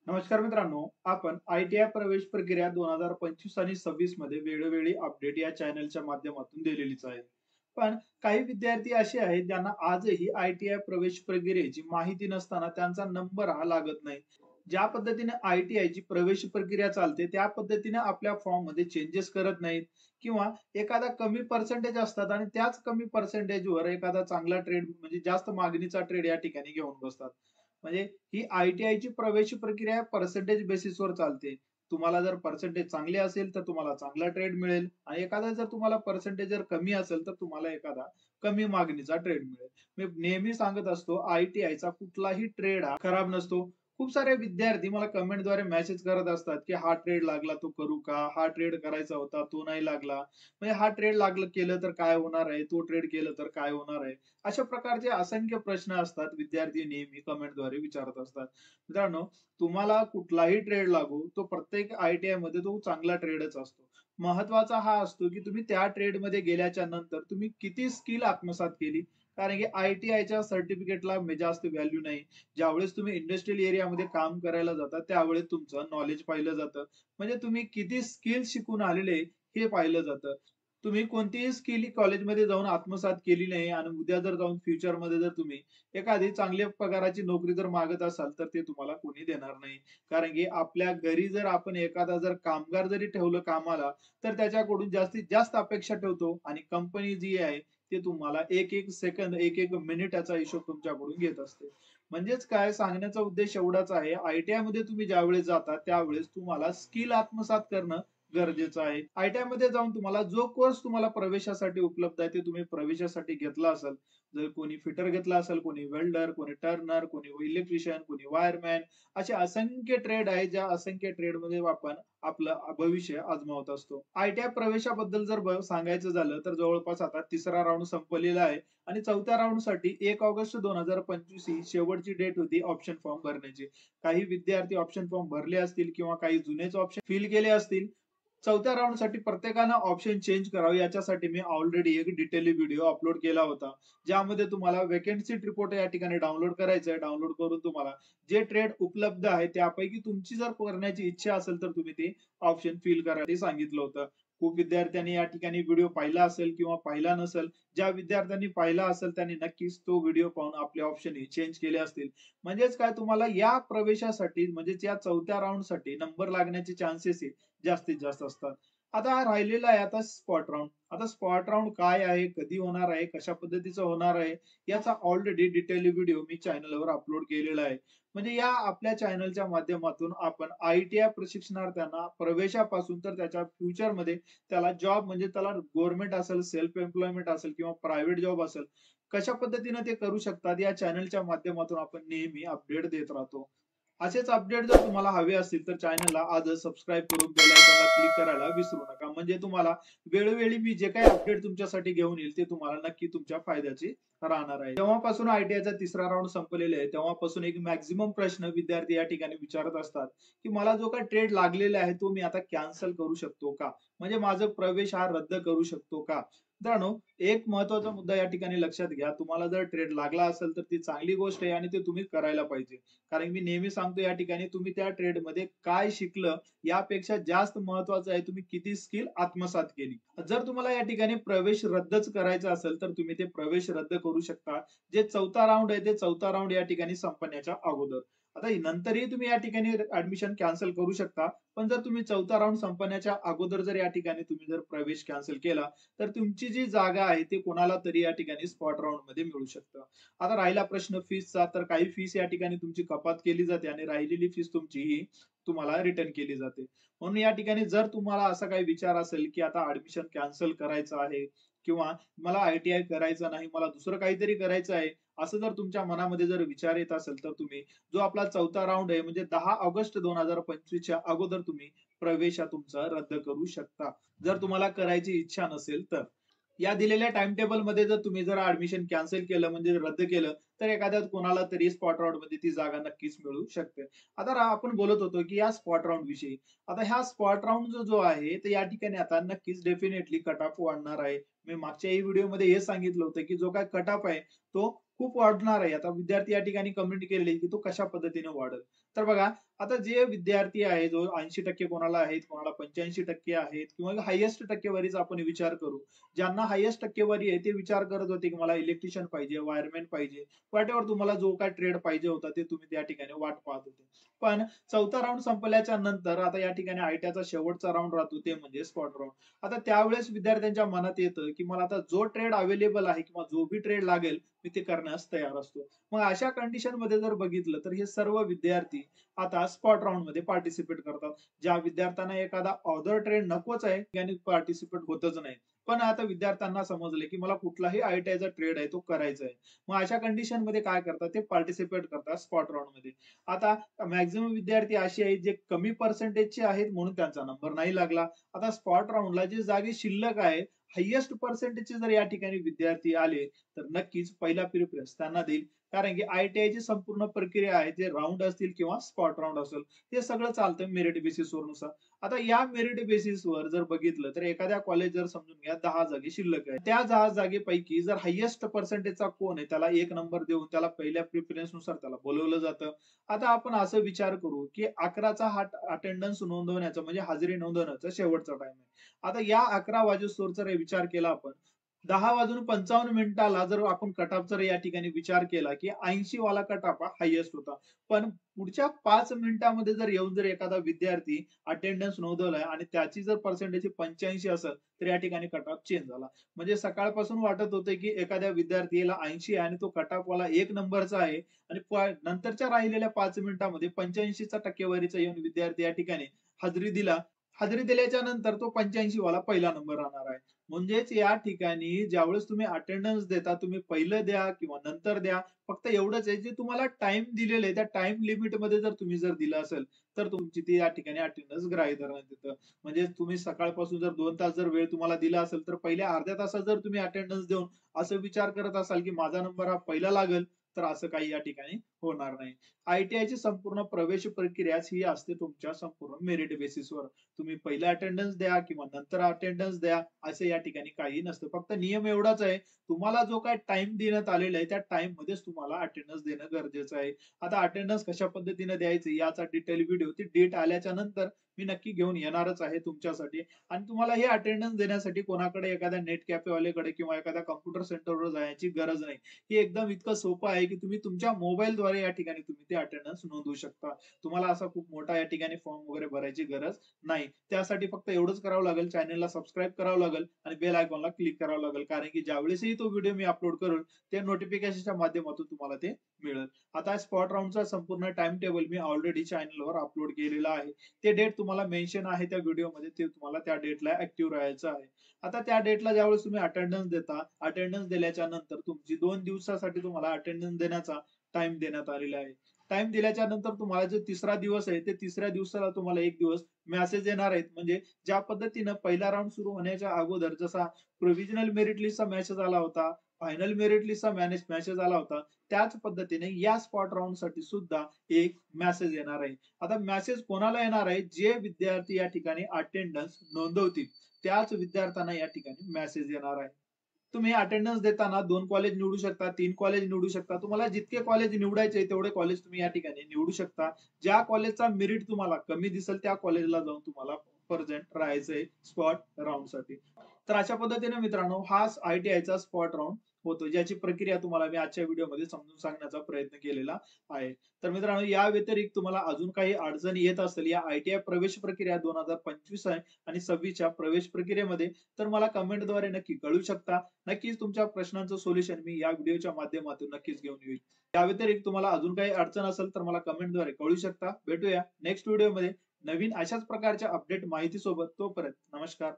नमस्कार मित्रांनो, आपण आय-टी-आय प्रवेश प्रक्रिया 2025 आणि 26 मध्ये वेळोवेळी अपडेट या चॅनलच्या माध्यमातून दिलेलीच आहे. पण काही विद्यार्थी असे आहेत ज्यांना आजही आय-टी-आय प्रवेश प्रक्रियेची माहिती नसताना त्यांचा नंबर हा लागत नाही. ज्या पद्धतीने आय-टी-आयची प्रवेश प्रक्रिया चालते त्या पद्धतीने आपल्या फॉर्ममध्ये चेंजेस करत नाहीत किंवा एखादा कमी पर्सेंटेज असतात आणि त्याच कमी पर्सेंटेजवर एखादा चांगला ट्रेड म्हणजे जास्त मागणीचा ट्रेड या ठिकाणी घेऊन बसतात. म्हणजे ही आय-टी-आयची प्रवेश प्रक्रिया पर्सेंटेज बेसिसवर चालते. तुम्हाला जर पर्सेंटेज चांगले असेल तर तुम्हाला चांगला ट्रेड मिळेल आणि एखादा जर तुम्हाला पर्सेंटेज जर कमी असेल तर तुम्हाला एखादा कमी मागणीचा ट्रेड मिळेल. मी नेहमी सांगत असतो आय-टी-आयचा कुठलाही ट्रेड हा खराब नसतो. खूप सारे विद्यार्थी मला कमेंटद्वारे मेसेज करत असतात, की हा ट्रेड लागला तो करू का? हा ट्रेड करायचा होता तो नाही लागला. म्हणजे हा ट्रेड लागलं केलं तर काय होणार आहे? तो ट्रेड केलं तर काय होणार आहे? अशा प्रकारचे असंख्य प्रश्न असतात विद्यार्थी नेहमी कमेंटद्वारे विचारत असतात. मित्रांनो, तुम्हाला कुठलाही ट्रेड लागो तो प्रत्येक आय-टी-आय मध्ये तो चांगला ट्रेडच असतो. महत्वाचा हा असतो की तुम्ही त्या ट्रेड मध्ये गेल्याच्या नंतर तुम्ही किती स्किल आत्मसात केली. कारण की आय-टी-आयच्या सर्टिफिकेटला जास्त व्हॅल्यू नाही. ज्यावेळेस तुम्ही इंडस्ट्रियल एरियामध्ये काम करायला जाता त्यावेळेस तुमचं नॉलेज पाहिलं जातं. म्हणजे तुम्ही किती स्किल शिकून आलेले हे पाहिलं जातं. तुम्ही कोणतीही स्किल कॉलेजमध्ये जाऊन आत्मसात केली नाही आणि उद्या जर जाऊन फ्युचरमध्ये जर तुम्ही एखादी चांगल्या पगाराची नोकरी जर मागत असाल तर ते तुम्हाला कोणी देणार नाही. कारण की आपल्या घरी जर आपण एखादा जर कामगार जरी ठेवलं कामाला तर त्याच्याकडून जास्तीत जास्त अपेक्षा ठेवतो आणि कंपनी जी आहे ते तुम्हाला एक एक सेकंद एक एक मिनिटाचा हिशोब तुमच्याकडून घेत असते. म्हणजेच काय सांगण्याचा उद्देश एवढाच आहे आय-टी-आय मध्ये तुम्ही ज्यावेळेस जाता त्यावेळेस तुम्हाला स्किल आत्मसात करणं गरजेचं आहे. आय-टी-आय मध्ये जाऊन तुम्हाला जो कोर्स तुम्हाला प्रवेशासाठी उपलब्ध आहे ते तुम्ही प्रवेशासाठी घेतला असेल. जर कोणी फिटर घेतला असेल, कोणी वेल्डर, कोणी टर्नर, कोणी इलेक्ट्रिशियन, कोणी वायरमॅन असे असंख्य ट्रेड आहे ज्या असंख्य ट्रेडमध्ये आपण आपलं भविष्य आजमावत असतो. आय-टी-आय प्रवेशाबद्दल जर सांगायचं झालं तर जवळपास आता तिसरा राउंड संपलेला आहे आणि चौथ्या राउंडसाठी 1 ऑगस्ट 2025 ही शेवटची डेट होती ऑप्शन फॉर्म भरण्याची. काही विद्यार्थी ऑप्शन फॉर्म भरले असतील किंवा काही जुनेच ऑप्शन फिल केले असतील. चौथ्या राउंडसाठी प्रत्येकानं ऑप्शन चेंज करावं याच्यासाठी मी ऑलरेडी एक डिटेल व्हिडिओ अपलोड केला होता. ज्यामध्ये तुम्हाला व्हॅकन्सी रिपोर्ट या ठिकाणी डाउनलोड करायचं आहे. डाउनलोड करून तुम्हाला जे ट्रेड उपलब्ध आहे त्यापैकी तुमची जर करण्याची इच्छा असेल तर तुम्ही ते ऑप्शन फिल करायला सांगितलं होतं. खूप विद्यार्थ्यांनी या ठिकाणी व्हिडिओ पाहिला असेल किंवा पाहिला नसेल. ज्या विद्यार्थ्यांनी पाहिला असेल त्यांनी नक्कीच तो व्हिडिओ पाहून आपले ऑप्शन चेंज केले असतील. म्हणजेच काय तुम्हाला या प्रवेशासाठी म्हणजेच या चौथ्या राउंडसाठी नंबर लागण्याचे चान्सेस जास्तीत जास्त असतात. आता हा राहिलेला आहे आता स्पॉट राउंड. आता स्पॉट राउंड काय आहे, कधी होणार आहे, कशा पद्धतीचं होणार आहे, याचा ऑलरेडी डिटेल व्हिडिओ मी चॅनलवर अपलोड केलेला आहे. म्हणजे या आपल्या चॅनलच्या माध्यमातून आपण आय-टी-आय प्रशिक्षणार्थ्यांना प्रवेशापासून तर त्याच्या फ्युचरमध्ये त्याला जॉब म्हणजे त्याला गव्हर्नमेंट असेल, सेल्फ एम्प्लॉयमेंट असेल किंवा प्रायव्हेट जॉब असेल, कशा पद्धतीने ते करू शकतात या चॅनलच्या माध्यमातून आपण नेहमी अपडेट देत राहतो. असेच अपडेट जर तुम्हाला हवे असतील तर चॅनलला आजच सबस्क्राईब करून बेल आयकॉनला क्लिक करायला विसरू नका. म्हणजे तुम्हाला वेळोवेळी मी जे काही अपडेट तुमच्यासाठी घेऊन येईल ते तुम्हाला नक्की तुमच्या फायद्याचे राहणार आहे. जेव्हापासून आय-टी-आयचा तिसरा राउंड संपलेला आहे तेव्हापासून एक मॅक्सिमम प्रश्न विद्यार्थी या ठिकाणी विचारत असतात, की मला जो काही ट्रेड लागलेला आहे तो मी आता कॅन्सल करू शकतो का? म्हणजे माझा प्रवेश हा रद्द करू शकतो का? मित्रांनो, एक महत्वाचा मुद्दा या ठिकाणी लक्षात घ्या. तुम्हाला जर ट्रेड लागला असेल तर ती चांगली गोष्ट आहे आणि ते तुम्ही करायला पाहिजे. कारण मी नेहमी सांगतो या ठिकाणी तुम्ही त्या ट्रेडमध्ये काय शिकलं यापेक्षा जास्त महत्वाचं आहे तुम्ही किती स्किल आत्मसात केली. जर तुम्हाला या ठिकाणी प्रवेश रद्दच करायचा असेल तर तुम्ही ते प्रवेश रद्द करू शकता. जे चौथा राउंड आहे ते चौथा राउंड या ठिकाणी संपण्याच्या अगोदर. आता नंतरही तुम्ही या ठिकाणी ऍडमिशन कॅन्सल करू शकता. पण जर तुम्ही चौथा राउंड संपण्याच्या अगोदर जर या ठिकाणी तुम्ही जर प्रवेश कॅन्सल केला तर तुमची जी जागा आहे ती कोणाला तरी या ठिकाणी स्पॉट राउंड मध्ये मिळू शकतं. आता राहिला प्रश्न फीसचा तर काही फीस या ठिकाणी तुमची कपात केली जाते आणि राहिलेली फीस तुमची ही तुम्हाला रिटर्न केली जाते. म्हणून या ठिकाणी जर तुम्हाला असा काही विचार असेल की आता ऍडमिशन कॅन्सल करायचं आहे किंवा मला आय-टी-आय करायचं नाही मला दुसरं काहीतरी करायचं आहे असं जर तुमच्या मनामध्ये जर विचार येत असेल तर तुम्ही जो आपला चौथा राउंड आहे म्हणजे 10 ऑगस्ट 2025 च्या अगोदर तुम्ही प्रवेश हा तुमचा रद्द करू शकता. जर तुम्हाला करायची इच्छा नसेल तर. या दिलेल्या टाइम टेबल मध्ये जर तुम्ही जर ऍडमिशन कॅन्सल केलं म्हणजे रद्द केलं तर एखाद्या कोणाला तरी स्पॉट राउंड मध्ये ती जागा नक्कीच मिळू शकते. आता आपण बोलत होतो की या स्पॉट राउंड विषयी. आता ह्या स्पॉट राउंड जो आहे तर या ठिकाणी आता नक्कीच डेफिनेटली कट ऑफ वाढणार आहे. मी मागच्याही व्हिडिओमध्ये हे सांगितलं होतं की जो काय कट ऑफ आहे तो खूप वाढणार आहे. आता विद्यार्थी या ठिकाणी कमेंट केलेली की तो कशा पद्धतीने वाढेल. तर बघा, आता जे विद्यार्थी आहे, जो 80% कोणाला आहेत, कोणाला 85% आहेत किंवा हायेस्ट टक्केवारीच आपण विचार करू. ज्यांना हायेस्ट टक्केवारी आहे, ते विचार करत होते, की मला इलेक्ट्रिशियन पाहिजे, वायरमॅन पाहिजे. व्हॉटएव्हर तुम्हाला जो काही ट्रेड पाहिजे होता, ते तुम्ही त्या ठिकाणी वाट पाहत होते. पण चौथा राउंड संपल्याच्या नंतर आता या ठिकाणी आयटीआयचा शेवटचा राउंड राहतो, ते म्हणजे स्पॉट राउंड. आता त्यावेळेस विद्यार्थ्यांच्या मनात येतं, की मला आता जो ट्रेड अवेलेबल आहे किंवा जो बी ट्रेड लागेल, मी ते करण्यास तयार असतो. मग अशा कंडिशनमध्ये जर बघितलं, तर हे सर्व विद्यार्थी आता स्पॉट राउंड मध्ये पार्टिसिपेट करतात. ज्या विद्यार्थ्यांना एखादा अदर ट्रेड नकोच आहे, त्यांनी पार्टिसिपेट होतच नाही. पण आता विद्यार्थ्यांना समजले, की मला कुठलाही आयटीआयचा ट्रेड आहे तो करायचा आहे. मग अशा कंडिशन मध्ये काय करतात, ते पार्टिसिपेट करतात स्पॉट राउंड मध्ये. आता मॅक्झिमम विद्यार्थी असे आहेत जे कमी पर्सेंटेजचे आहेत म्हणून त्यांचा नंबर नाही लागला. आता स्पॉट राउंडला जे जागे शिल्लक आहे, हायेस्ट पर्सेंटेजचे जर या ठिकाणी विद्यार्थी आले, तर नक्कीच पहिला प्रिफरन्स त्यांना देईल. कारण की आयटीआयची संपूर्ण प्रक्रिया आहे, जे राउंड असतील किंवा स्पॉट राउंड असेल, ते सगळं चालतं मेरिट बेसिसवर नुसार. आता या मेरिट बेसिसवर जर बघितलं, तर एखाद्या कॉलेज जर समजून घ्या 10 जागी शिल्लक आहे. त्या 10 जागेपैकी जर हायेस्ट पर्सेंटेजचा कोण आहे, त्याला 1 नंबर देऊन त्याला पहिल्या प्रिफरन्स नुसार त्याला बोलावलं जातं. आता आपण असं विचार करू, की 11चा हा अटेंडन्स नोंदवण्याचा म्हणजे हजेरी नोंदवण्याचा शेवटचा टाईम आहे. आता या 11 वाजेस्तोवर जर विचार केला आपण, 10 वाजून 55 मिनिटाला जर आपण कट ऑफ जर या ठिकाणी विचार केला, की 80 वाला कट ऑफ हा हायेस्ट होता. पण पुढच्या 5 मिनिटामध्ये जर येऊन जर एखादा विद्यार्थी अटेंडन्स नोंदवलाय आणि त्याची जर पर्सेंटेज 85 असेल, तर या ठिकाणी कट ऑफ चेंज झाला. म्हणजे सकाळपासून वाटत होतं, की एखाद्या विद्यार्थीला 80 आहे आणि तो कट ऑफ वाला 1 नंबरचा आहे आणि नंतरच्या राहिलेल्या 5 मिनिटामध्ये 85चा टक्केवारीचा येऊन विद्यार्थी या ठिकाणी हजेरी दिला. हजेरी दिल्याच्या नंतर तो 85 वाला पहिला नंबर राहणार आहे. म्हणजेच या ठिकाणी ज्यावेळेस तुम्ही अटेंडन्स देता, तुम्ही पहिलं द्या किंवा नंतर द्या. फक्त एवढंच आहे, जे तुम्हाला टाईम दिलेलं आहे, त्या टाईम लिमिटमध्ये जर तुम्ही जर दिलं असेल, तर तुमची ती या ठिकाणी अटेंडन्स ग्राह्य धरण्यात येतं. म्हणजे तुम्ही सकाळपासून जर 2 तास जर वेळ तुम्हाला दिला असेल, तर पहिल्या अर्ध्या तासात जर तुम्ही अटेंडन्स देऊन असं विचार करत असाल, की माझा नंबर हा पहिला लागेल, तर असं काही या ठिकाणी होणार नाही. आयटीआयची संपूर्ण प्रवेश प्रक्रियाच ही असते तुमच्या संपूर्ण मेरिट बेसिसवर. तुम्ही पहिला अटेंडन्स द्या किंवा नंतर अटेंडन्स द्या, असं या ठिकाणी काही नसतं. फक्त नियम एवढाच आहे, तुम्हाला जो काही टाईम देण्यात आलेला आहे, त्या टाईममध्येच तुम्हाला अटेंडन्स देणं गरजेचं आहे. आता अटेंडन्स कशा पद्धतीने द्यायचं याचा डिटेल व्हिडिओ ती डेट आल्याच्या नंतर मी नक्की घेऊन येणारच आहे तुमच्यासाठी. आणि तुम्हाला हे अटेंडन्स देण्यासाठी कोणाकडे एखाद्या नेट कॅफेवाल्याकडे किंवा एखाद्या कॉम्प्युटर सेंटरवर जायची गरज नाही. हे एकदम इतकं सोपं आहे, की तुम्ही तुमच्या मोबाईलद्वारे या ठिकाणी तुम्ही ते अटेंडन्स नोंदवू शकता. तुम्हाला असा खूप मोठा या ठिकाणी फॉर्म वगैरे भरायची गरज नाही. त्यासाठी फक्त एवढंच करावं लागेल, चॅनलला सबस्क्राईब करावं लागेल आणि बेल आयकॉनला क्लिक करावं लागेल. कारण की ज्यावेळेसही तो व्हिडिओ मी अपलोड करेल, त्या नोटिफिकेशनच्या माध्यमातून तुम्हाला ते मिळेल. आता स्पॉट राउंडचा संपूर्ण टाइम टेबल मी ऑलरेडी चॅनलवर अपलोड केलेला आहे. ते डेट तुम्हाला मेन्शन आहे त्या व्हिडिओमध्ये, ते तुम्हाला त्या डेटला ऍक्टिव्ह राहायचं आहे. आता त्या डेटला ज्यावेळेस तुम्ही अटेंडन्स देता, अटेंडन्स दिल्याच्या नंतर तुमची 2 दिवसासाठी तुम्हाला अटेंडन्स देण्याचा टाइम देण्यात आलेला आहे. टाइम दिल्याच्या नंतर तुम्हाला जो तिसरा दिवस आहे, ते तिसऱ्या दिवसाला तुम्हाला 1 दिवस मेसेज येणार आहेत. म्हणजे ज्या पद्धतीनं पहिला राउंड सुरू होण्याच्या अगोदर जसा प्रोव्हिजनल मेरिट लिस्टचा मेसेज आला होता, फायनल मेरिट लिस्टचा मेसेज आला होता, त्याच पद्धतीने या स्पॉट राउंडसाठी सुद्धा एक मेसेज येणार आहे. आता मेसेज कोणाला येणार आहे? जे विद्यार्थी या ठिकाणी अटेंडन्स नोंदवतील, त्याच विद्यार्थ्यांना या ठिकाणी मेसेज येणार आहे. तुम्ही अटेंडन्स देताना 2 कॉलेज निवडू शकता, 3 कॉलेज निवडू शकता. तुम्हाला जितके कॉलेज निवडायचे तेवढे कॉलेज तुम्ही या ठिकाणी निवडू शकता. ज्या कॉलेजचा मेरिट तुम्हाला कमी दिसेल त्या कॉलेजला जाऊन तुम्हाला प्रेझेंट राहायचंय स्पॉट राउंडसाठी. तर अशा पद्धतीने मित्रांनो हा आयटीआयचा स्पॉट राउंड होतो, ज्याची प्रक्रिया तुम्हाला मी आजच्या व्हिडिओमध्ये समजून सांगण्याचा प्रयत्न केलेला आहे. तर मित्रांनो, या व्यतिरिक्त तुम्हाला अजून काही अडचणी येत असेल या आयटीआय प्रवेश प्रक्रिया 2025 आहे आणि 26च्या प्रवेश प्रक्रियेमध्ये, तर मला कमेंटद्वारे नक्की कळू शकता. नक्कीच तुमच्या प्रश्नांचं सोल्युशन मी या व्हिडिओच्या माध्यमातून नक्कीच घेऊन येईल. या व्यतिरिक्त तुम्हाला अजून काही अडचण असेल तर मला कमेंटद्वारे कळू शकता. भेटूया नेक्स्ट व्हिडिओमध्ये नवीन अशाच प्रकारच्या अपडेट माहिती सोबत. तोपर्यंत नमस्कार.